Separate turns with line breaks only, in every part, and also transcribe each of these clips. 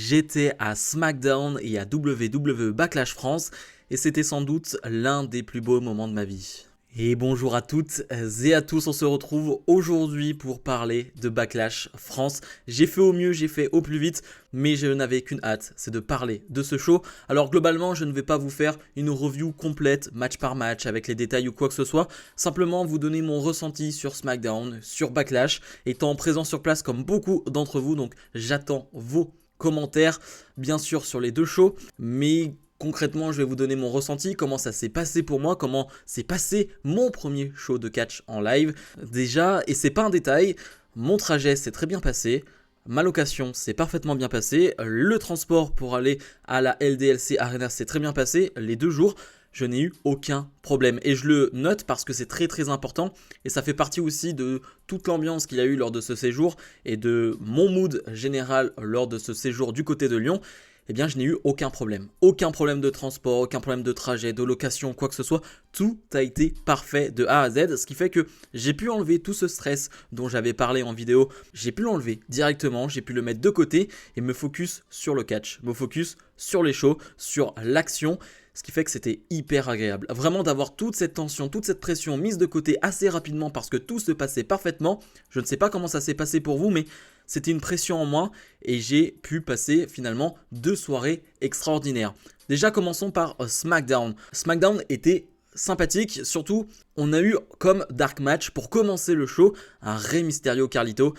j'étais à SmackDown et à WWE Backlash France et c'était sans doute l'un des plus beaux moments de ma vie. Et bonjour à toutes et à tous, on se retrouve aujourd'hui pour parler de Backlash France. J'ai fait au mieux, j'ai fait au plus vite, mais je n'avais qu'une hâte, c'est de parler de ce show. Alors globalement, je ne vais pas vous faire une review complète, match par match, avec les détails ou quoi que ce soit. Simplement vous donner mon ressenti sur SmackDown, sur Backlash, étant présent sur place comme beaucoup d'entre vous, donc j'attends vos commentaires, bien sûr sur les deux shows, mais concrètement, je vais vous donner mon ressenti, comment ça s'est passé pour moi, comment s'est passé mon premier show de catch en live. Déjà, et c'est pas un détail, mon trajet s'est très bien passé, ma location s'est parfaitement bien passé, le transport pour aller à la LDLC Arena s'est très bien passé, les 2 jours. Je n'ai eu aucun problème et je le note parce que c'est très très important et ça fait partie aussi de toute l'ambiance qu'il y a eu lors de ce séjour et de mon mood général lors de ce séjour du côté de Lyon. Eh bien, je n'ai eu aucun problème. Aucun problème de transport, aucun problème de trajet, de location, quoi que ce soit. Tout a été parfait de A à Z, ce qui fait que j'ai pu enlever tout ce stress dont j'avais parlé en vidéo. J'ai pu l'enlever directement, j'ai pu le mettre de côté et me focus sur le catch, me focus sur les shows, sur l'action. Ce qui fait que c'était hyper agréable. Vraiment d'avoir toute cette tension, toute cette pression mise de côté assez rapidement parce que tout se passait parfaitement. Je ne sais pas comment ça s'est passé pour vous, mais c'était une pression en moins et j'ai pu passer finalement 2 soirées extraordinaires. Déjà, commençons par SmackDown. SmackDown était sympathique, surtout on a eu comme dark match pour commencer le show un Rey Mysterio Carlito.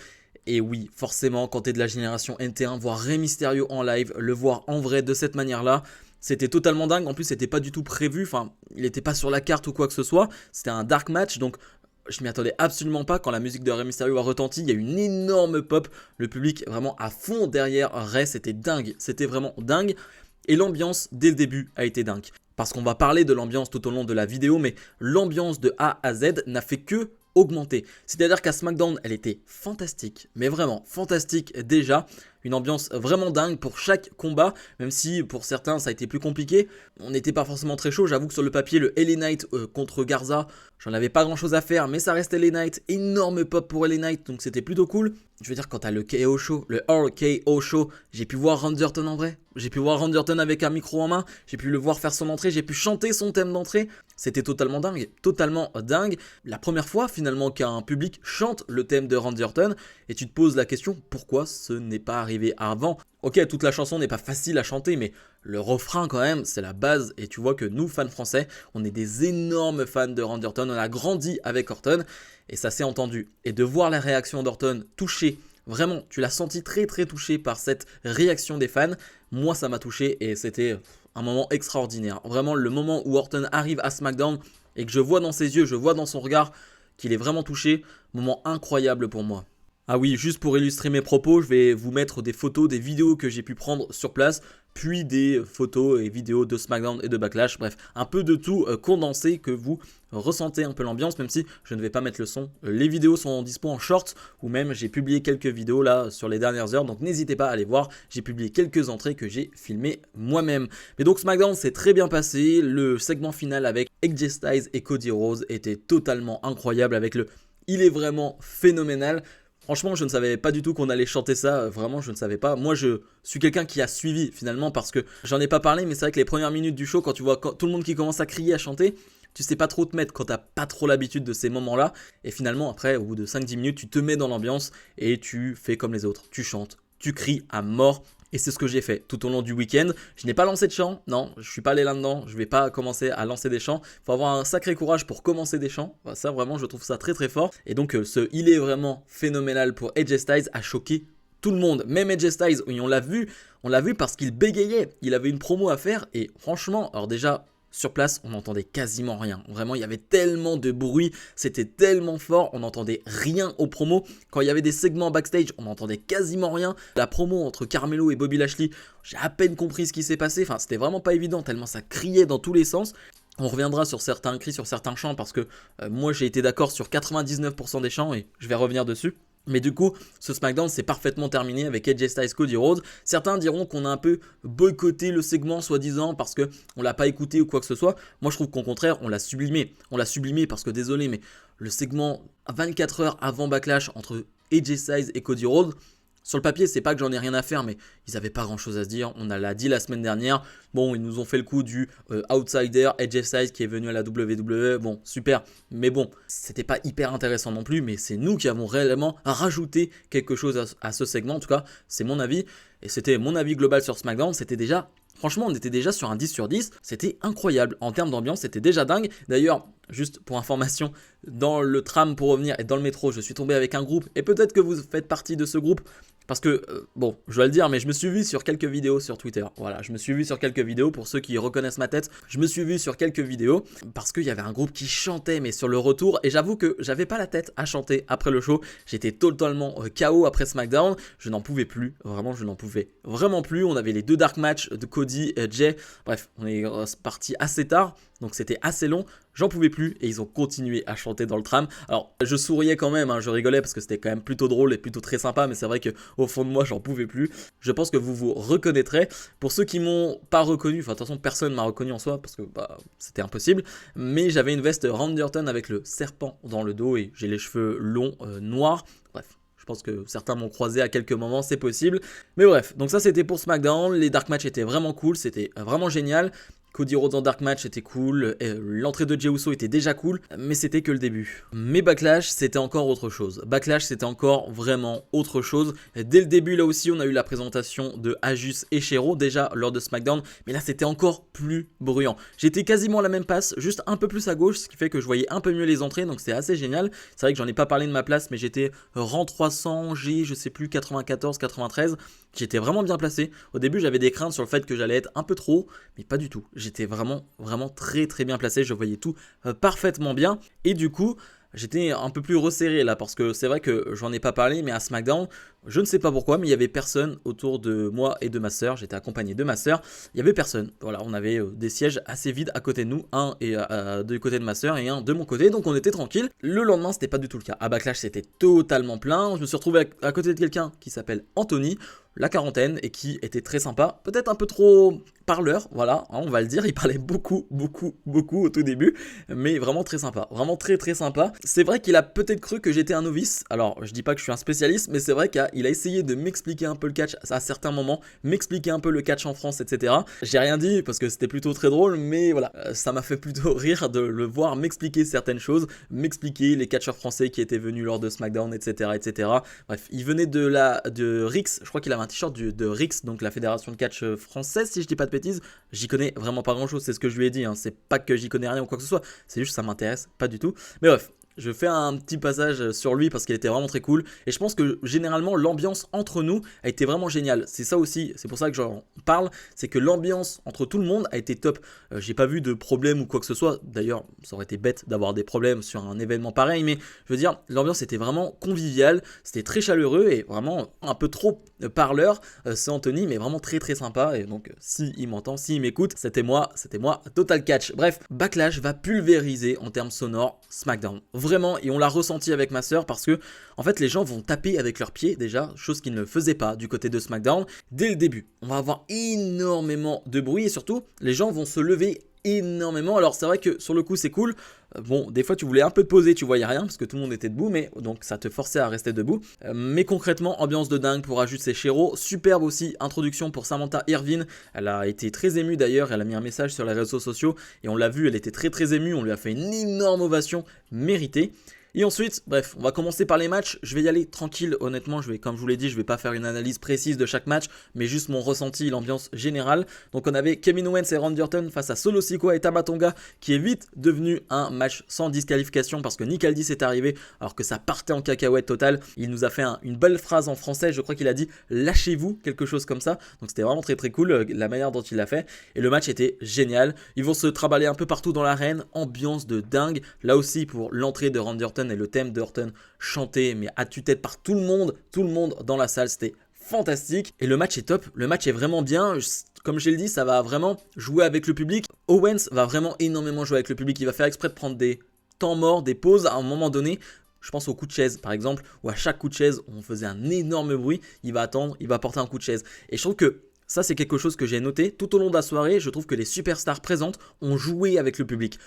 Et oui, forcément, quand tu es de la génération NT1, voir Rey Mysterio en live, le voir en vrai de cette manière-là, c'était totalement dingue. En plus, c'était pas du tout prévu. Enfin, il n'était pas sur la carte ou quoi que ce soit. C'était un dark match, donc je m'y attendais absolument pas. Quand la musique de Rey Mysterio a retenti, il y a eu une énorme pop. Le public vraiment à fond derrière Rey, c'était dingue. C'était vraiment dingue. Et l'ambiance dès le début a été dingue. Parce qu'on va parler de l'ambiance tout au long de la vidéo, mais l'ambiance de A à Z n'a fait que augmenter. C'est-à-dire qu'à SmackDown, elle était fantastique, mais vraiment fantastique déjà. Une ambiance vraiment dingue pour chaque combat, même si pour certains ça a été plus compliqué. On n'était pas forcément très chaud, j'avoue que sur le papier, le LA Knight contre Garza, j'en avais pas grand chose à faire, mais ça restait LA Knight. Énorme pop pour LA Knight, donc c'était plutôt cool. Je veux dire, quand t'as le KO Show, le RKO Show, j'ai pu voir Randy Orton en vrai. J'ai pu voir Randy Orton avec un micro en main, j'ai pu le voir faire son entrée, j'ai pu chanter son thème d'entrée. C'était totalement dingue, totalement dingue. La première fois finalement qu'un public chante le thème de Randy Orton et tu te poses la question pourquoi ce n'est pas arrivé avant. Ok, toute la chanson n'est pas facile à chanter, mais le refrain quand même, c'est la base. Et tu vois que nous, fans français, on est des énormes fans de Randy Orton. On a grandi avec Orton et ça s'est entendu. Et de voir la réaction d'Orton touchée, vraiment, tu l'as senti très très touché par cette réaction des fans. Moi, ça m'a touché et c'était un moment extraordinaire. Vraiment, le moment où Orton arrive à SmackDown et que je vois dans ses yeux, je vois dans son regard qu'il est vraiment touché, moment incroyable pour moi. Ah oui, juste pour illustrer mes propos, je vais vous mettre des photos, des vidéos que j'ai pu prendre sur place, puis des photos et vidéos de SmackDown et de Backlash, bref, un peu de tout condensé que vous ressentez un peu l'ambiance, même si je ne vais pas mettre le son. Les vidéos sont dispo en short, ou même j'ai publié quelques vidéos là sur les dernières heures, donc n'hésitez pas à aller voir, j'ai publié quelques entrées que j'ai filmées moi-même. Mais donc SmackDown s'est très bien passé, le segment final avec AJ Styles et Cody Rhodes était totalement incroyable avec le « il est vraiment phénoménal ». Franchement, je ne savais pas du tout qu'on allait chanter ça, vraiment je ne savais pas. Moi je suis quelqu'un qui a suivi finalement parce que j'en ai pas parlé, mais c'est vrai que les premières minutes du show, quand tu vois tout le monde qui commence à crier, à chanter, tu sais pas trop te mettre quand t'as pas trop l'habitude de ces moments-là. Et finalement après, au bout de 5-10 minutes, tu te mets dans l'ambiance et tu fais comme les autres. Tu chantes, tu cries à mort. Et c'est ce que j'ai fait tout au long du week-end. Je n'ai pas lancé de chant, non, je suis pas allé là-dedans, je vais pas commencer à lancer des chants. Il faut avoir un sacré courage pour commencer des chants. Ça vraiment, je trouve ça très très fort. Et donc il est vraiment phénoménal pour AJ Styles a choqué tout le monde. Même AJ Styles, oui, on l'a vu parce qu'il bégayait. Il avait une promo à faire et franchement, alors déjà, sur place, on n'entendait quasiment rien. Vraiment, il y avait tellement de bruit, c'était tellement fort, on n'entendait rien aux promos. Quand il y avait des segments backstage, on n'entendait quasiment rien. La promo entre Carmelo et Bobby Lashley, j'ai à peine compris ce qui s'est passé. Enfin, c'était vraiment pas évident, tellement ça criait dans tous les sens. On reviendra sur certains cris, sur certains chants, parce que moi j'ai été d'accord sur 99% des chants et je vais revenir dessus. Mais du coup, ce SmackDown s'est parfaitement terminé avec AJ Styles, Cody Rhodes. Certains diront qu'on a un peu boycotté le segment soi-disant parce qu'on l'a pas écouté ou quoi que ce soit. Moi je trouve qu'au contraire, on l'a sublimé. On l'a sublimé parce que désolé, mais le segment 24 heures avant Backlash entre AJ Styles et Cody Rhodes, Sur le papier, c'est pas que j'en ai rien à faire, mais ils avaient pas grand chose à se dire. On l'a dit la semaine dernière. Bon, ils nous ont fait le coup du outsider Edge Styles qui est venu à la WWE. Bon, super. Mais bon, c'était pas hyper intéressant non plus. Mais c'est nous qui avons réellement rajouté quelque chose à ce segment. En tout cas, c'est mon avis. Et c'était mon avis global sur SmackDown. C'était déjà. Franchement, on était déjà sur un 10 sur 10, c'était incroyable. En termes d'ambiance, c'était déjà dingue. D'ailleurs, juste pour information, dans le tram pour revenir et dans le métro, je suis tombé avec un groupe. Et peut-être que vous faites partie de ce groupe. Parce que, bon, je dois le dire, mais je me suis vu sur quelques vidéos sur Twitter. Voilà, je me suis vu sur quelques vidéos, pour ceux qui reconnaissent ma tête, je me suis vu sur quelques vidéos, parce qu'il y avait un groupe qui chantait, mais sur le retour, et j'avoue que j'avais pas la tête à chanter après le show, j'étais totalement KO après SmackDown, je n'en pouvais plus, vraiment, je n'en pouvais vraiment plus, on avait les 2 dark matchs de Cody et Jay, bref, on est parti assez tard, donc c'était assez long, j'en pouvais plus et ils ont continué à chanter dans le tram. Alors je souriais quand même, hein, je rigolais parce que c'était quand même plutôt drôle et plutôt très sympa, mais c'est vrai qu'au fond de moi j'en pouvais plus. Je pense que vous vous reconnaîtrez. Pour ceux qui m'ont pas reconnu, enfin de toute façon personne m'a reconnu en soi parce que c'était impossible, mais j'avais une veste Randy Orton avec le serpent dans le dos et j'ai les cheveux longs noirs, bref. Je pense que certains m'ont croisé à quelques moments, c'est possible. Mais bref, donc ça c'était pour SmackDown. Les Dark Match étaient vraiment cool, c'était vraiment génial. Cody Rhodes en Dark Match était cool, l'entrée de Jey Uso était déjà cool, mais c'était que le début. Mais Backlash c'était encore autre chose. Backlash c'était encore vraiment autre chose. Dès le début là aussi on a eu la présentation de Ajus et Shero déjà lors de SmackDown, mais là c'était encore plus bruyant. J'étais quasiment à la même passe, juste un peu plus à gauche, ce qui fait que je voyais un peu mieux les entrées, donc c'était assez génial. C'est vrai que j'en ai pas parlé de ma place, mais j'étais rang 300, G, je sais plus, 94, 93. J'étais vraiment bien placé. Au début j'avais des craintes sur le fait que j'allais être un peu trop, mais pas du tout. J'étais vraiment très bien placé, je voyais tout parfaitement bien et du coup j'étais un peu plus resserré là parce que c'est vrai que j'en ai pas parlé, mais à SmackDown je ne sais pas pourquoi, mais il y avait personne autour de moi et de ma soeur. J'étais accompagné de ma soeur, il y avait personne. Voilà, on avait des sièges assez vides à côté de nous, un et du côté de ma soeur et un de mon côté, donc on était tranquille. Le lendemain c'était pas du tout le cas. À Backlash c'était totalement plein. Je me suis retrouvé à côté de quelqu'un qui s'appelle Anthony, la quarantaine, et qui était très sympa, peut-être un peu trop parleur, voilà, hein, on va le dire, il parlait beaucoup au tout début, mais vraiment très sympa, vraiment très sympa. C'est vrai qu'il a peut-être cru que j'étais un novice, alors je dis pas que je suis un spécialiste, mais c'est vrai qu'il a essayé de m'expliquer un peu le catch à certains moments, m'expliquer un peu le catch en France, etc. J'ai rien dit parce que c'était plutôt très drôle, mais voilà, ça m'a fait plutôt rire de le voir m'expliquer certaines choses, m'expliquer les catcheurs français qui étaient venus lors de SmackDown, etc. Bref, il venait de Rix, je crois qu'il avait un t-shirt de Rix, donc la fédération de catch française, si je dis pas de bêtises. J'y connais vraiment pas grand chose, c'est ce que je lui ai dit, hein. C'est pas que j'y connais rien ou quoi que ce soit, c'est juste que ça m'intéresse pas du tout. Mais bref, je fais un petit passage sur lui parce qu'il était vraiment très cool. Et je pense que généralement l'ambiance entre nous a été vraiment géniale. C'est ça aussi, c'est pour ça que j'en parle. C'est que l'ambiance entre tout le monde a été top. J'ai pas vu de problème ou quoi que ce soit. D'ailleurs, ça aurait été bête d'avoir des problèmes sur un événement pareil. Mais je veux dire, l'ambiance était vraiment conviviale. C'était très chaleureux et vraiment un peu trop parleur. C'est Anthony, mais vraiment très sympa. Et donc, s'il m'entend, s'il m'écoute, c'était moi, Total Catch. Bref, Backlash va pulvériser en termes sonores SmackDown. Vraiment, et on l'a ressenti avec ma soeur parce que en fait les gens vont taper avec leurs pieds déjà, chose qu'ils ne faisaient pas du côté de SmackDown dès le début. On va avoir énormément de bruit et surtout les gens vont se lever énormément. Alors c'est vrai que sur le coup c'est cool. Bon, des fois tu voulais un peu te poser, tu voyais rien parce que tout le monde était debout, mais donc ça te forçait à rester debout. Mais concrètement, ambiance de dingue pour Ajus et Shero. Superbe aussi introduction pour Samantha Irvin. Elle a été très émue d'ailleurs, elle a mis un message sur les réseaux sociaux et on l'a vu, elle était très émue. On lui a fait une énorme ovation méritée. Et ensuite, bref, on va commencer par les matchs. Je vais y aller tranquille, honnêtement. Comme je vous l'ai dit, je vais pas faire une analyse précise de chaque match, mais juste mon ressenti, l'ambiance générale. Donc on avait Kevin Owens et Randy Orton face à Solo Sikoa et Tama Tonga, qui est vite devenu un match sans disqualification parce que Nick Aldis est arrivé alors que ça partait en cacahuète totale. Il nous a fait une belle phrase en français, je crois qu'il a dit « lâchez-vous », quelque chose comme ça. Donc c'était vraiment très cool la manière dont il l'a fait. Et le match était génial. Ils vont se trimballer un peu partout dans l'arène, ambiance de dingue. Là aussi pour l'entrée de Randy Orton et le thème de Orton chanté mais à tue-tête par tout le monde dans la salle, c'était fantastique et le match est top, le match est vraiment bien. Comme je l'ai dit, ça va vraiment jouer avec le public. Owens va vraiment énormément jouer avec le public, il va faire exprès de prendre des temps morts, des pauses à un moment donné. Je pense au coup de chaise par exemple, où à chaque coup de chaise on faisait un énorme bruit, il va attendre, il va porter un coup de chaise. Et je trouve que Ça, c'est quelque chose que j'ai noté tout au long de la soirée. Je trouve que les superstars présentes ont joué avec le public,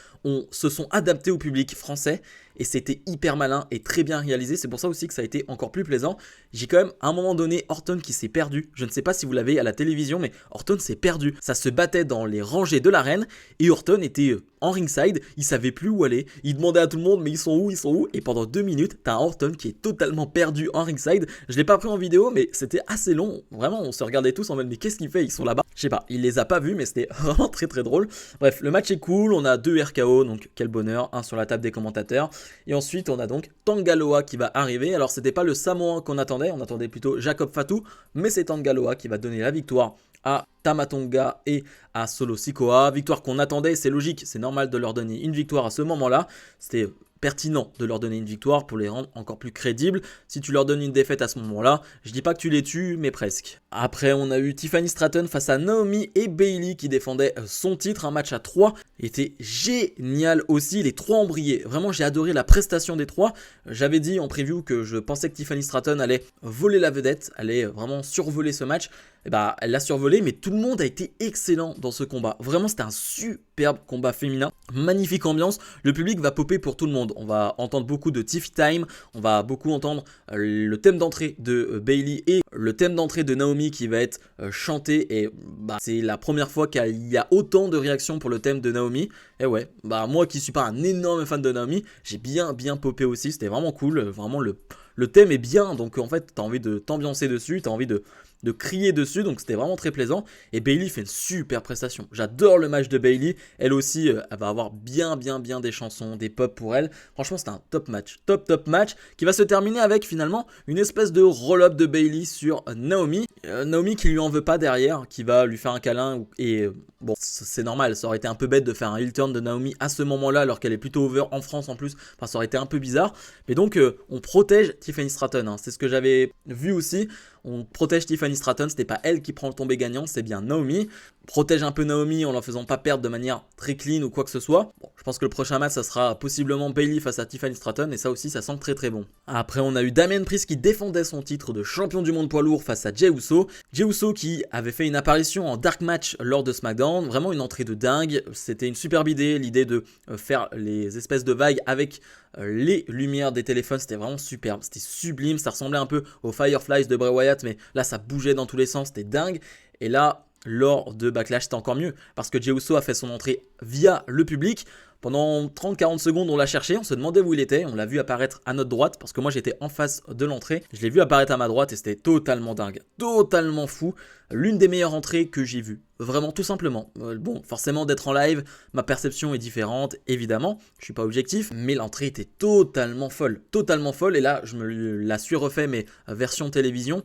se sont adaptés au public français et c'était hyper malin et très bien réalisé. C'est pour ça aussi que ça a été encore plus plaisant. J'ai quand même à un moment donné Orton qui s'est perdu. Je ne sais pas si vous l'avez à la télévision, mais Orton s'est perdu. Ça se battait dans les rangées de l'arène et Orton était en ringside. Il savait plus où aller. Il demandait à tout le monde, mais ils sont où, ils sont où? Et pendant 2 minutes, t'as un Orton qui est totalement perdu en ringside. Je l'ai pas pris en vidéo, mais c'était assez long. Vraiment, on se regardait tous en mode, mais qu'est-ce qu'il fait? Ils sont là-bas. Je sais pas, il les a pas vus, mais c'était vraiment très très drôle. Bref, le match est cool. On a 2 RKO, donc quel bonheur. Un sur la table des commentateurs. Et ensuite, on a donc Tanga Loa qui va arriver. Alors, c'était pas le Samoan qu'on attendait. On attendait plutôt Jacob Fatu. Mais c'est Tanga Loa qui va donner la victoire à Tama Tonga et à Solo Sikoa. Victoire qu'on attendait, c'est logique, c'est normal de leur donner une victoire à ce moment-là. C'était pertinent de leur donner une victoire pour les rendre encore plus crédibles. Si tu leur donnes une défaite à ce moment-là, je dis pas que tu les tues, mais presque. Après, on a eu Tiffany Stratton face à Naomi et Bayley qui défendaient son titre. Un match à 3 était génial aussi. Les 3 ont brillé. Vraiment, j'ai adoré la prestation des 3. J'avais dit en preview que je pensais que Tiffany Stratton allait voler la vedette, allait vraiment survoler ce match. Et bah, elle l'a survolé, mais tout le monde a été excellent dans ce combat. Vraiment, c'était un superbe combat féminin. Magnifique ambiance. Le public va popper pour tout le monde. On va entendre beaucoup de Tiffy Time. On va beaucoup entendre le thème d'entrée de Bayley et le thème d'entrée de Naomi qui va être chanté. Et bah, c'est la première fois qu'il y a autant de réactions pour le thème de Naomi. Et ouais, bah moi qui suis pas un énorme fan de Naomi, j'ai bien popé aussi. C'était vraiment cool. Vraiment, le thème est bien. Donc en fait, t'as envie de t'ambiancer dessus. T'as envie de crier dessus, donc c'était vraiment très plaisant. Et Bayley fait une super prestation. J'adore le match de Bayley. Elle aussi, elle va avoir bien des chansons, des pop pour elle. Franchement, c'était un top match. Top match qui va se terminer avec finalement une espèce de roll-up de Bayley sur Naomi. Naomi qui lui en veut pas derrière, qui va lui faire un câlin. Et bon, c'est normal, ça aurait été un peu bête de faire un heel turn de Naomi à ce moment-là, alors qu'elle est plutôt over en France en plus. Enfin, ça aurait été un peu bizarre. Mais donc, on protège Tiffany Stratton. Hein. C'est ce que j'avais vu aussi. On protège Tiffany Stratton, c'était pas elle qui prend le tombé gagnant, c'est bien Naomi. Protège un peu Naomi en la faisant pas perdre de manière très clean ou quoi que ce soit. Bon, je pense que le prochain match, ça sera possiblement Bayley face à Tiffany Stratton et ça aussi, ça sent très bon. Après, on a eu Damien Priest qui défendait son titre de champion du monde poids lourd face à Jey Uso. Jey Uso qui avait fait une apparition en Dark Match lors de SmackDown, vraiment une entrée de dingue. C'était une superbe idée, l'idée de faire les espèces de vagues avec les lumières des téléphones, c'était vraiment superbe, c'était sublime, ça ressemblait un peu aux Fireflies de Bray Wyatt, mais là ça bougeait dans tous les sens, c'était dingue. Et là, lors de Backlash, c'était encore mieux, parce que Jey Uso a fait son entrée via le public. Pendant 30-40 secondes, on l'a cherché, on se demandait où il était, on l'a vu apparaître à notre droite, parce que moi j'étais en face de l'entrée. Je l'ai vu apparaître à ma droite et c'était totalement dingue, totalement fou. L'une des meilleures entrées que j'ai vues, vraiment tout simplement. Bon, forcément d'être en live, ma perception est différente, évidemment, je suis pas objectif, mais l'entrée était totalement folle, et là je me la suis refait, mais version télévision.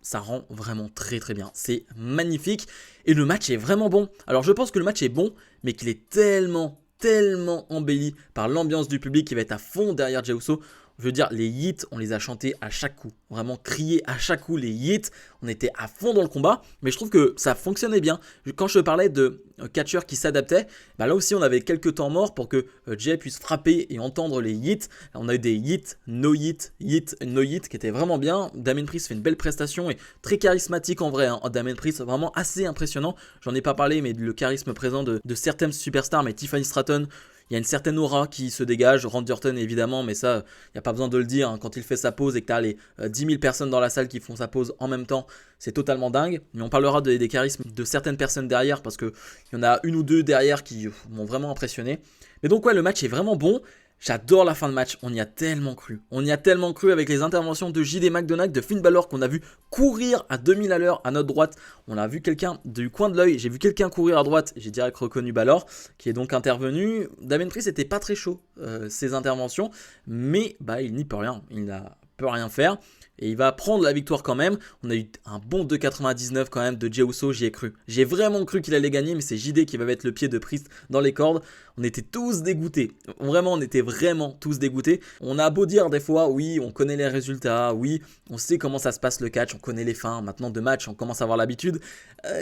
Ça rend vraiment très bien. C'est magnifique et le match est vraiment bon. Alors je pense que le match est bon, mais qu'il est tellement embelli par l'ambiance du public qui va être à fond derrière Jey Uso. Je veux dire, les hits, on les a chantés à chaque coup. Vraiment criés à chaque coup, les hits. On était à fond dans le combat. Mais je trouve que ça fonctionnait bien. Quand je parlais de catcheurs qui s'adaptaient, bah là aussi, on avait quelques temps morts pour que Jey puisse frapper et entendre les hits. On a eu des hits, no hit, no hit, qui étaient vraiment bien. Damien Priest fait une belle prestation et très charismatique en vrai. Hein. Damien Priest, vraiment assez impressionnant. J'en ai pas parlé, mais le charisme présent de certaines superstars, mais Tiffany Stratton, il y a une certaine aura qui se dégage, Randy Orton évidemment, mais ça, il n'y a pas besoin de le dire. Hein. Quand il fait sa pause et que tu as les 10 000 personnes dans la salle qui font sa pause en même temps, c'est totalement dingue. Mais on parlera des charismes de certaines personnes derrière, parce qu'il y en a une ou deux derrière qui m'ont vraiment impressionné. Mais donc ouais, le match est vraiment bon. J'adore la fin de match, on y a tellement cru. On y a tellement cru avec les interventions de JD McDonagh, de Finn Balor qu'on a vu courir à 2000 à l'heure à notre droite. On a vu quelqu'un du coin de l'œil, j'ai vu quelqu'un courir à droite, j'ai direct reconnu Balor qui est donc intervenu. Damien Priest n'était pas très chaud ses interventions, mais bah, il n'y peut rien, il ne peut rien faire. Et il va prendre la victoire quand même. On a eu un bon 2,99 quand même de Jey Uso, j'y ai cru. J'ai vraiment cru qu'il allait gagner, mais c'est JD qui va mettre le pied de Priest dans les cordes. On était tous dégoûtés. Vraiment, on était vraiment tous dégoûtés. On a beau dire des fois, oui, on connaît les résultats, oui, on sait comment ça se passe le catch, on connaît les fins. Maintenant de match, on commence à avoir l'habitude.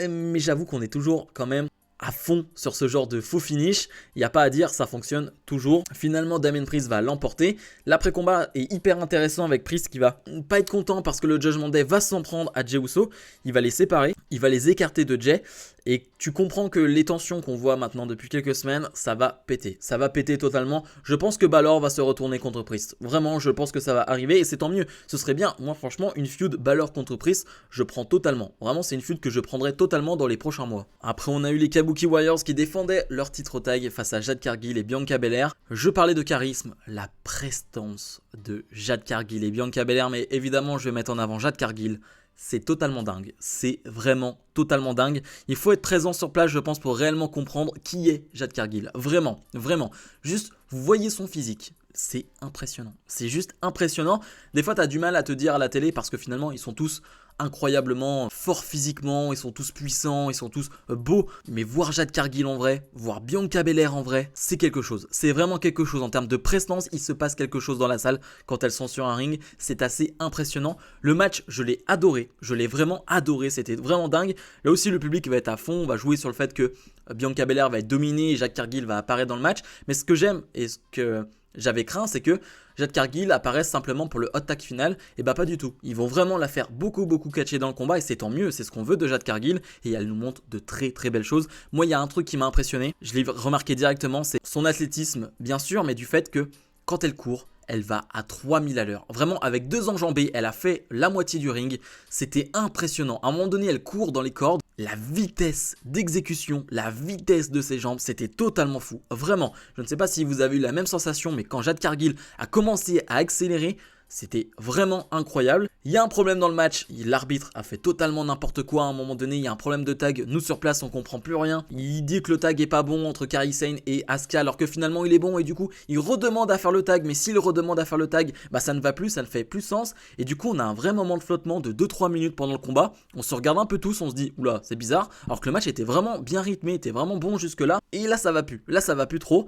Mais j'avoue qu'on est toujours quand même à fond sur ce genre de faux finish. Il n'y a pas à dire, ça fonctionne toujours. Finalement, Damien Priest va l'emporter. L'après-combat est hyper intéressant avec Priest qui va pas être content parce que le Judgment Day va s'en prendre à Jey Uso. Il va les séparer, il va les écarter de Jey. Et tu comprends que les tensions qu'on voit maintenant depuis quelques semaines, ça va péter. Ça va péter totalement. Je pense que Balor va se retourner contre Priest. Vraiment, je pense que ça va arriver et c'est tant mieux. Ce serait bien. Moi, franchement, une feud Balor contre Priest, je prends totalement. Vraiment, c'est une feud que je prendrai totalement dans les prochains mois. Après, on a eu les Kabuki Warriors qui défendaient leur titre tag face à Jade Cargill et Bianca Belair. Je parlais de charisme, la prestance de Jade Cargill et Bianca Belair, mais évidemment, je vais mettre en avant Jade Cargill. C'est totalement dingue, c'est vraiment totalement dingue. Il faut être présent sur place, je pense, pour réellement comprendre qui est Jade Cargill. Vraiment, vraiment. Juste, vous voyez son physique. C'est impressionnant. C'est juste impressionnant. Des fois, tu as du mal à te dire à la télé parce que finalement, ils sont tous incroyablement forts physiquement, ils sont tous puissants, ils sont tous beaux. Mais voir Jade Cargill en vrai, voir Bianca Belair en vrai, c'est quelque chose. C'est vraiment quelque chose en termes de prestance. Il se passe quelque chose dans la salle quand elles sont sur un ring. C'est assez impressionnant. Le match, je l'ai adoré. Je l'ai vraiment adoré. C'était vraiment dingue. Là aussi, le public va être à fond. On va jouer sur le fait que Bianca Belair va être dominée et Jade Cargill va apparaître dans le match. Mais ce que j'aime et ce que j'avais craint, c'est que Jade Cargill apparaisse simplement pour le hot tag final. Et bah pas du tout. Ils vont vraiment la faire beaucoup catcher dans le combat et c'est tant mieux. C'est ce qu'on veut de Jade Cargill et elle nous montre de très belles choses. Moi, il y a un truc qui m'a impressionné. Je l'ai remarqué directement, c'est son athlétisme, bien sûr, mais du fait que quand elle court, elle va à 3000 à l'heure. Vraiment, avec 2 enjambées, elle a fait la moitié du ring. C'était impressionnant. À un moment donné, elle court dans les cordes. La vitesse d'exécution, la vitesse de ses jambes, c'était totalement fou. Vraiment, je ne sais pas si vous avez eu la même sensation, mais quand Jade Cargill a commencé à accélérer, c'était vraiment incroyable. Il y a un problème dans le match, l'arbitre a fait totalement n'importe quoi à un moment donné, il y a un problème de tag, nous sur place on comprend plus rien. Il dit que le tag est pas bon entre Kairi Sane et Asuka alors que finalement il est bon et du coup il redemande à faire le tag, mais s'il redemande à faire le tag, bah ça ne va plus, ça ne fait plus sens. Et du coup on a un vrai moment de flottement de 2-3 minutes pendant le combat, on se regarde un peu tous, on se dit oula c'est bizarre, alors que le match était vraiment bien rythmé, était vraiment bon jusque là, et là ça va plus trop.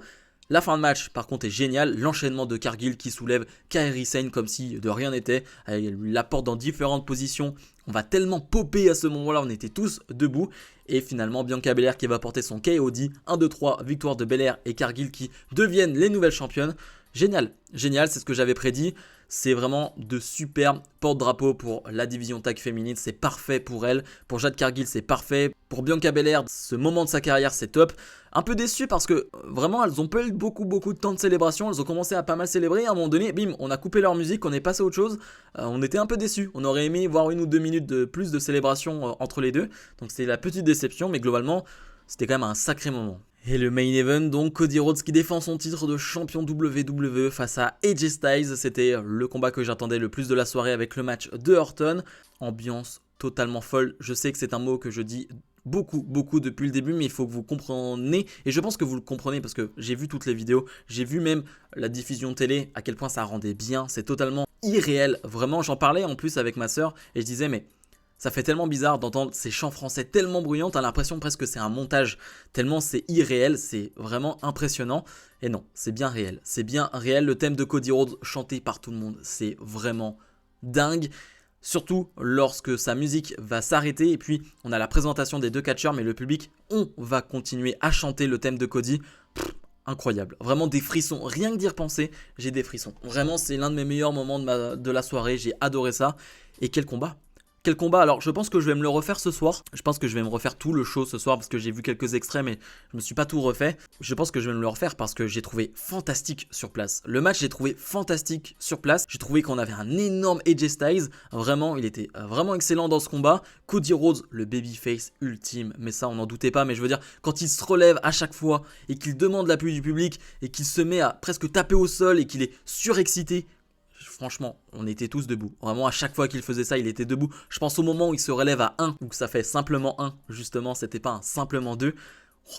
La fin de match, par contre, est géniale. L'enchaînement de Cargill qui soulève Kairi Sane comme si de rien n'était. Elle la porte dans différentes positions. On va tellement popper à ce moment-là, on était tous debout. Et finalement, Bianca Belair qui va porter son KOD. 1, 2, 3, victoire de Belair et Cargill qui deviennent les nouvelles championnes. Génial, génial, c'est ce que j'avais prédit. C'est vraiment de superbes porte-drapeaux pour la division tag féminine. C'est parfait pour elle. Pour Jade Cargill, c'est parfait. Pour Bianca Belair, ce moment de sa carrière, c'est top. Un peu déçu parce que vraiment, elles ont pas eu beaucoup de temps de célébration. Elles ont commencé à pas mal célébrer. À un moment donné, bim, on a coupé leur musique, on est passé à autre chose. On était un peu déçus. On aurait aimé voir 1 ou 2 minutes de plus de célébration entre les deux. Donc c'était la petite déception, mais globalement, c'était quand même un sacré moment. Et le main event, donc Cody Rhodes qui défend son titre de champion WWE face à AJ Styles. C'était le combat que j'attendais le plus de la soirée avec le match de Orton. Ambiance totalement folle. Je sais que c'est un mot que je dis beaucoup depuis le début, mais il faut que vous compreniez, et je pense que vous le comprenez parce que j'ai vu toutes les vidéos, j'ai vu même la diffusion télé, à quel point ça rendait bien, c'est totalement irréel. Vraiment, j'en parlais en plus avec ma soeur et je disais mais ça fait tellement bizarre d'entendre ces chants français tellement bruyants, t'as l'impression presque que c'est un montage, tellement c'est irréel, c'est vraiment impressionnant. Et non, c'est bien réel, le thème de Cody Rhodes chanté par tout le monde, c'est vraiment dingue. Surtout lorsque sa musique va s'arrêter et puis on a la présentation des deux catcheurs, mais le public, on va continuer à chanter le thème de Cody. Incroyable, vraiment des frissons, rien que d'y repenser, j'ai des frissons. Vraiment c'est l'un de mes meilleurs moments de la soirée, j'ai adoré ça. Et quel combat! Quel combat! Alors je pense que je vais me le refaire ce soir. Je pense que je vais me refaire tout le show ce soir parce que j'ai vu quelques extraits mais je me suis pas tout refait. Je pense que je vais me le refaire parce que j'ai trouvé fantastique sur place. Le match j'ai trouvé fantastique sur place. J'ai trouvé qu'on avait un énorme AJ Styles. Vraiment il était vraiment excellent dans ce combat. Cody Rhodes le babyface ultime. Mais ça on n'en doutait pas. Mais je veux dire quand il se relève à chaque fois et qu'il demande l'appui du public et qu'il se met à presque taper au sol et qu'il est surexcité. Franchement, on était tous debout. Vraiment, à chaque fois qu'il faisait ça, il était debout. Je pense au moment où il se relève à 1, ou que ça fait simplement 1, justement, c'était pas un simplement 2.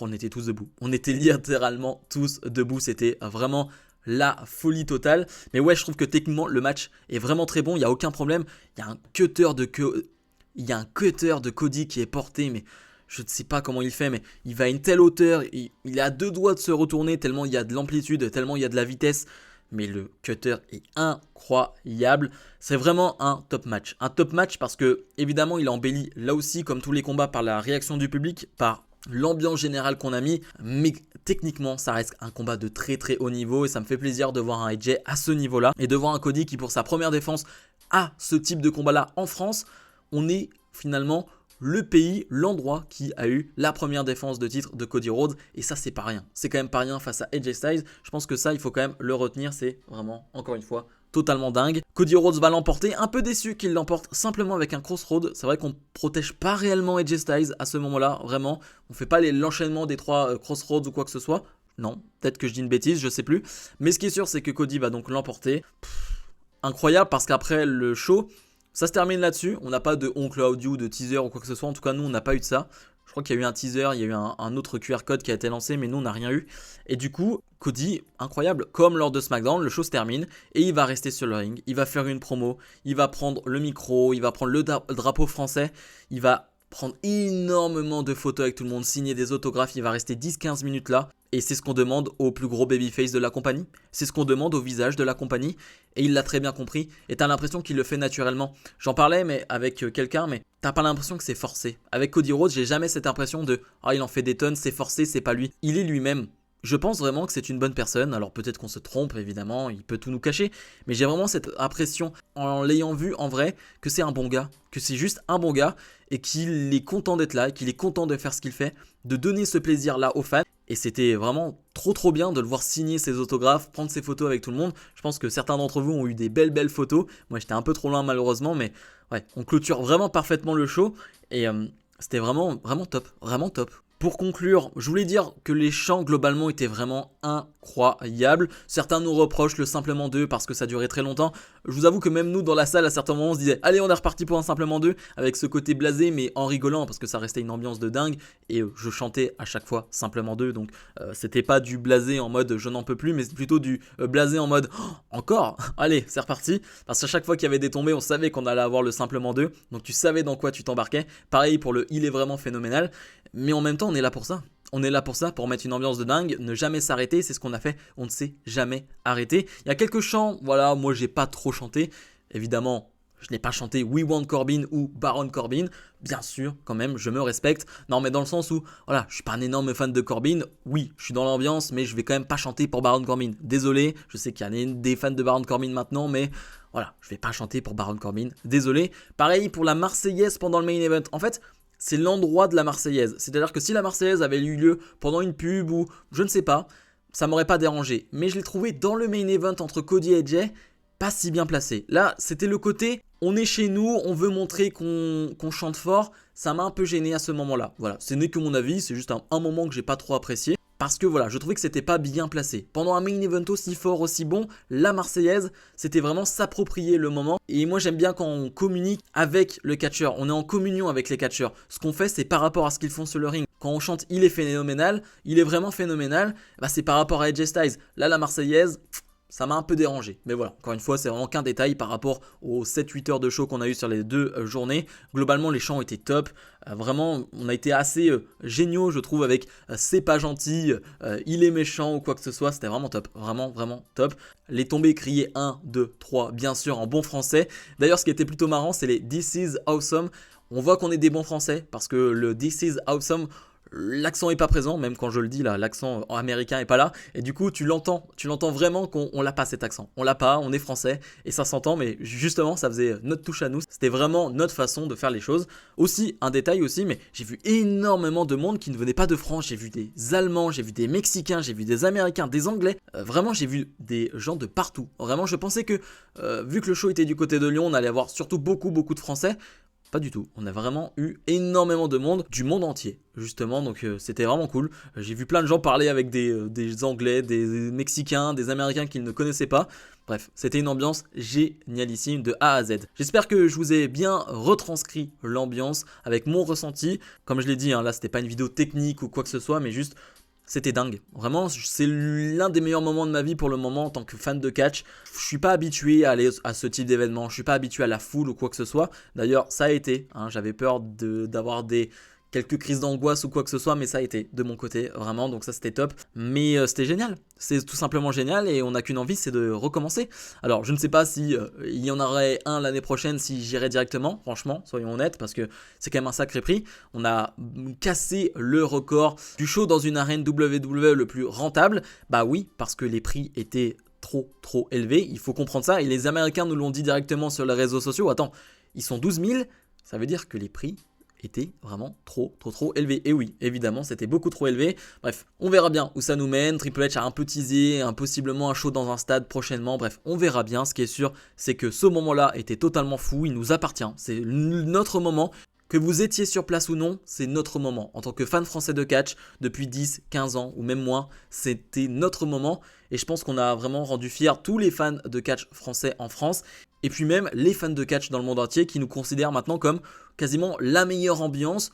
On était tous debout. On était littéralement tous debout. C'était vraiment la folie totale. Mais ouais, je trouve que techniquement, le match est vraiment très bon. Il n'y a aucun problème. Il y a un cutter de Cody qui est porté, mais je ne sais pas comment il fait, mais il va à une telle hauteur. Il est à 2 doigts de se retourner tellement il y a de l'amplitude, tellement il y a de la vitesse. Mais le cutter est incroyable. C'est vraiment un top match. Un top match parce que, évidemment, il embellit là aussi, comme tous les combats, par la réaction du public, par l'ambiance générale qu'on a mis, mais techniquement ça reste un combat de très très haut niveau et ça me fait plaisir de voir un AJ à ce niveau là et de voir un Cody qui pour sa première défense a ce type de combat là en France. On est finalement le pays, l'endroit qui a eu la première défense de titre de Cody Rhodes et ça c'est pas rien, c'est quand même pas rien face à AJ Styles. Je pense que ça il faut quand même le retenir, c'est vraiment encore une fois totalement dingue. Cody Rhodes va l'emporter, un peu déçu qu'il l'emporte simplement avec un crossroad. C'est vrai qu'on protège pas réellement AJ Styles à ce moment-là, vraiment. On fait pas l'enchaînement des 3 crossroads ou quoi que ce soit. Non, peut-être que je dis une bêtise, je sais plus. Mais ce qui est sûr, c'est que Cody va donc l'emporter. Incroyable parce qu'après le show, ça se termine là-dessus. On n'a pas de oncle audio, de teaser ou quoi que ce soit. En tout cas, nous, on n'a pas eu de ça. Je crois qu'il y a eu un teaser, il y a eu un autre QR code qui a été lancé, mais nous, on n'a rien eu. Et du coup, Cody, incroyable, comme lors de SmackDown, le show se termine et il va rester sur le ring. Il va faire une promo, il va prendre le micro, il va prendre le drapeau français, il va prendre énormément de photos avec tout le monde, signer des autographes, il va rester 10-15 minutes là. Et c'est ce qu'on demande au plus gros babyface de la compagnie. C'est ce qu'on demande au visage de la compagnie. Et il l'a très bien compris. Et t'as l'impression qu'il le fait naturellement. J'en parlais mais avec quelqu'un, mais t'as pas l'impression que c'est forcé. Avec Cody Rhodes, j'ai jamais cette impression de « Ah, il en fait des tonnes, c'est forcé, c'est pas lui ». Il est lui-même. Je pense vraiment que c'est une bonne personne. Alors peut-être qu'on se trompe, évidemment, il peut tout nous cacher. Mais j'ai vraiment cette impression, en l'ayant vu en vrai, que c'est un bon gars. Que c'est juste un bon gars et qu'il est content d'être là, qu'il est content de faire ce qu'il fait, de donner ce plaisir-là aux fans. Et c'était vraiment trop bien de le voir signer ses autographes, prendre ses photos avec tout le monde. Je pense que certains d'entre vous ont eu des belles photos. Moi j'étais un peu trop loin malheureusement, mais ouais, on clôture vraiment parfaitement le show. Et c'était vraiment top. Pour conclure, je voulais dire que les chants globalement étaient vraiment incroyables. Certains nous reprochent le simplement 2 parce que ça durait très longtemps. Je vous avoue que même nous dans la salle à certains moments on se disait allez on est reparti pour un simplement 2 avec ce côté blasé mais en rigolant parce que ça restait une ambiance de dingue et je chantais à chaque fois simplement 2 donc c'était pas du blasé en mode je n'en peux plus mais plutôt du blasé en mode oh, encore allez c'est reparti parce qu'à chaque fois qu'il y avait des tombées on savait qu'on allait avoir le simplement 2 donc tu savais dans quoi tu t'embarquais. Pareil pour le il est vraiment phénoménal mais en même temps on est là pour ça. On est là pour ça, pour mettre une ambiance de dingue, ne jamais s'arrêter, c'est ce qu'on a fait, on ne s'est jamais arrêté. Il y a quelques chants, voilà, moi j'ai pas trop chanté, évidemment, je n'ai pas chanté We Want Corbin ou Baron Corbin, bien sûr, quand même, je me respecte. Non mais dans le sens où, voilà, je suis pas un énorme fan de Corbin, oui, je suis dans l'ambiance, mais je vais quand même pas chanter pour Baron Corbin. Désolé, je sais qu'il y a des fans de Baron Corbin maintenant, mais voilà, je vais pas chanter pour Baron Corbin, désolé. Pareil pour la Marseillaise pendant le main event, en fait... C'est l'endroit de la Marseillaise. C'est-à-dire que si la Marseillaise avait eu lieu pendant une pub ou je ne sais pas, ça m'aurait pas dérangé. Mais je l'ai trouvé dans le main event entre Cody et Jay, pas si bien placé. Là, c'était le côté, on est chez nous, on veut montrer qu'on chante fort. Ça m'a un peu gêné à ce moment-là. Voilà, ce n'est que mon avis, c'est juste un moment que j'ai pas trop apprécié. Parce que voilà, je trouvais que c'était pas bien placé. Pendant un main event aussi fort, aussi bon, la Marseillaise, c'était vraiment s'approprier le moment. Et moi j'aime bien quand on communique avec le catcheur, on est en communion avec les catcheurs. Ce qu'on fait c'est par rapport à ce qu'ils font sur le ring. Quand on chante il est phénoménal, il est vraiment phénoménal, bah, c'est par rapport à AJ Styles. Là la Marseillaise... ça m'a un peu dérangé, mais voilà, encore une fois, c'est vraiment qu'un détail par rapport aux 7-8 heures de show qu'on a eu sur les 2 journées. Globalement, les chants étaient top. Vraiment, on a été assez géniaux, je trouve, avec c'est pas gentil, il est méchant ou quoi que ce soit. C'était vraiment top, vraiment top. Les tombées criées 1, 2, 3, bien sûr, en bon français. D'ailleurs, ce qui était plutôt marrant, c'est les This is awesome. On voit qu'on est des bons français parce que le This is awesome... l'accent est pas présent, même quand je le dis là, l'accent américain est pas là, et du coup tu l'entends vraiment qu'on l'a pas cet accent, on l'a pas, on est français, et ça s'entend, mais justement ça faisait notre touche à nous, c'était vraiment notre façon de faire les choses. Aussi, un détail aussi, mais j'ai vu énormément de monde qui ne venait pas de France, j'ai vu des Allemands, j'ai vu des Mexicains, j'ai vu des Américains, des Anglais, vraiment j'ai vu des gens de partout, vraiment je pensais que, vu que le show était du côté de Lyon, on allait avoir surtout beaucoup de Français. Pas du tout, on a vraiment eu énormément de monde, du monde entier justement, donc c'était vraiment cool. J'ai vu plein de gens parler avec des Anglais, des Mexicains, des Américains qu'ils ne connaissaient pas. Bref, c'était une ambiance génialissime de A à Z. J'espère que je vous ai bien retranscrit l'ambiance avec mon ressenti. Comme je l'ai dit, hein, là c'était pas une vidéo technique ou quoi que ce soit, mais juste... c'était dingue, vraiment c'est l'un des meilleurs moments de ma vie pour le moment en tant que fan de catch. Je suis pas habitué à aller à ce type d'événement, je suis pas habitué à la foule ou quoi que ce soit. D'ailleurs ça a été, hein, j'avais peur d'avoir des quelques crises d'angoisse ou quoi que ce soit, mais ça a été de mon côté, vraiment, donc ça c'était top. Mais c'était génial, c'est tout simplement génial et on n'a qu'une envie, c'est de recommencer. Alors je ne sais pas si il y en aurait un l'année prochaine si j'irais directement, franchement, soyons honnêtes, parce que c'est quand même un sacré prix. On a cassé le record du show dans une arène WWE le plus rentable. Bah oui, parce que les prix étaient trop élevé, il faut comprendre ça, et les Américains nous l'ont dit directement sur les réseaux sociaux. Attends, ils sont 12 000, ça veut dire que les prix étaient vraiment trop élevés. Et oui, évidemment, c'était beaucoup trop élevé. Bref, on verra bien où ça nous mène. Triple H a un peu teasé, possiblement un show dans un stade prochainement. Bref, on verra bien. Ce qui est sûr, c'est que ce moment-là était totalement fou, il nous appartient, c'est notre moment. Que vous étiez sur place ou non, c'est notre moment. En tant que fan français de catch, depuis 10, 15 ans ou même moins, c'était notre moment. Et je pense qu'on a vraiment rendu fiers tous les fans de catch français en France. Et puis même les fans de catch dans le monde entier qui nous considèrent maintenant comme quasiment la meilleure ambiance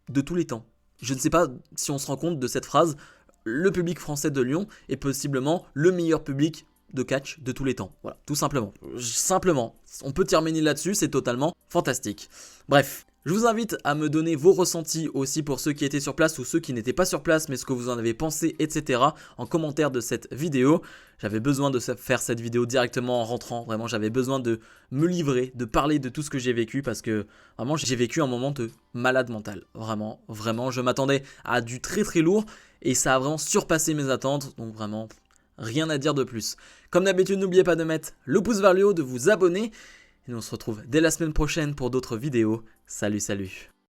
de tous les temps. Je ne sais pas si on se rend compte de cette phrase. Le public français de Lyon est possiblement le meilleur public de catch de tous les temps. Voilà, tout simplement. Simplement, on peut terminer là-dessus, c'est totalement fantastique. Bref. Je vous invite à me donner vos ressentis aussi pour ceux qui étaient sur place ou ceux qui n'étaient pas sur place, mais ce que vous en avez pensé, etc. en commentaire de cette vidéo. J'avais besoin de faire cette vidéo directement en rentrant. Vraiment, j'avais besoin de me livrer, de parler de tout ce que j'ai vécu parce que vraiment, j'ai vécu un moment de malade mental. Vraiment, je m'attendais à du très lourd et ça a vraiment surpassé mes attentes. Donc vraiment, rien à dire de plus. Comme d'habitude, n'oubliez pas de mettre le pouce vers le haut, de vous abonner. Et nous on se retrouve dès la semaine prochaine pour d'autres vidéos. Salut